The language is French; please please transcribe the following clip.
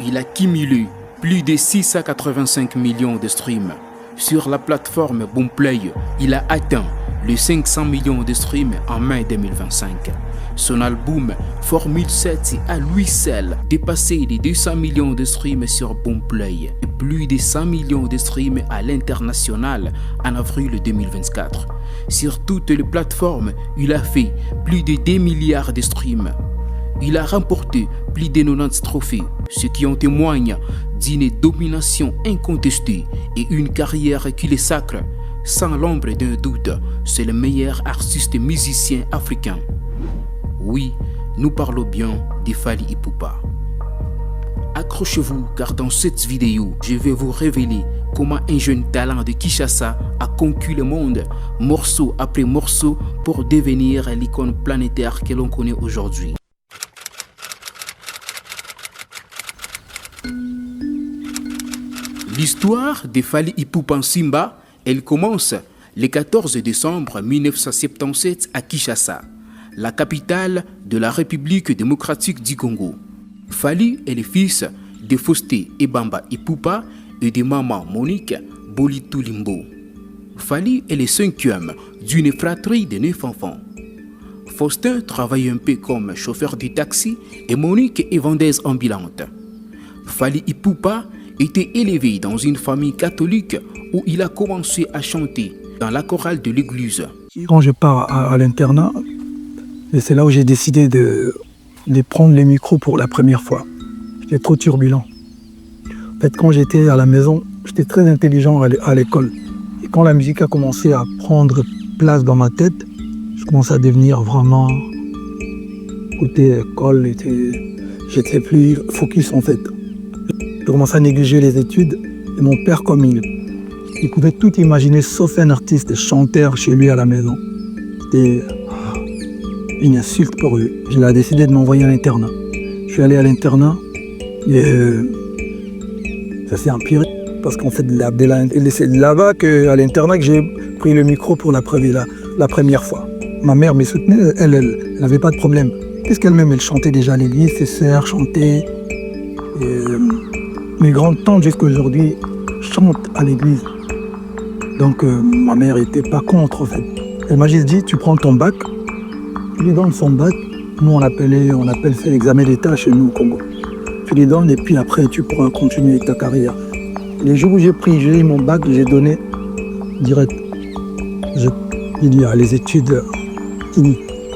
il a cumulé plus de 685 millions de streams. Sur la plateforme Boomplay, il a atteint les 500 millions de streams en mai 2025. Son album Formule 7 a lui seul dépassé les 200 millions de streams sur Boomplay et plus de 100 millions de streams à l'international en avril 2024. Sur toutes les plateformes, il a fait plus de 2 milliards de streams. Il a remporté plus de 90 trophées, ce qui en témoigne d'une domination incontestée et une carrière qui le sacre. Sans l'ombre d'un doute, c'est le meilleur artiste musicien africain. Oui, nous parlons bien de Fally Ipupa. Accrochez-vous car dans cette vidéo, je vais vous révéler comment un jeune talent de Kinshasa a conquis le monde, morceau après morceau, pour devenir l'icône planétaire que l'on connaît aujourd'hui. L'histoire de Fally Ipupa Nsimba, elle commence le 14 décembre 1977 à Kinshasa, la capitale de la République démocratique du Congo. Fally est le fils de Faustin Ebamba Ipupa et de maman Monique Bolitulimbo. Fally est le cinquième d'une fratrie de 9 enfants. Faustin travaille un peu comme chauffeur de taxi et Monique est vendeuse ambulante. Fally Ipupa était élevé dans une famille catholique où il a commencé à chanter dans la chorale de l'église. Quand je pars à l'internat, c'est là où j'ai décidé de prendre les micros pour la première fois. J'étais trop turbulent. En fait, quand j'étais à la maison, j'étais très intelligent à l'école. Et quand la musique a commencé à prendre place dans ma tête, je commençais à devenir vraiment... Côté école, j'étais plus focus en fait. J'ai commencé à négliger les études et mon père, comme il pouvait tout imaginer sauf un artiste, chanteur chez lui à la maison. C'était une insulte pour lui. Il a décidé de m'envoyer à l'internat. Je suis allé à l'internat et ça s'est empiré parce qu'en fait, c'est là-bas à l'internat que j'ai pris le micro pour la première fois. Ma mère me soutenait, elle n'avait pas de problème. Puisqu'elle-même, elle chantait déjà à l'église, ses sœurs chantaient. Mes grandes tantes jusqu'à aujourd'hui chantent à l'église. Donc ma mère n'était pas contre en fait. Elle m'a juste dit, tu prends ton bac, tu lui donnes son bac. Nous on appelle ça l'examen d'État chez nous au Congo. Tu lui donnes et puis après tu pourras continuer avec ta carrière. Les jours où j'ai eu mon bac, j'ai donné direct. J'ai dit, les études finies.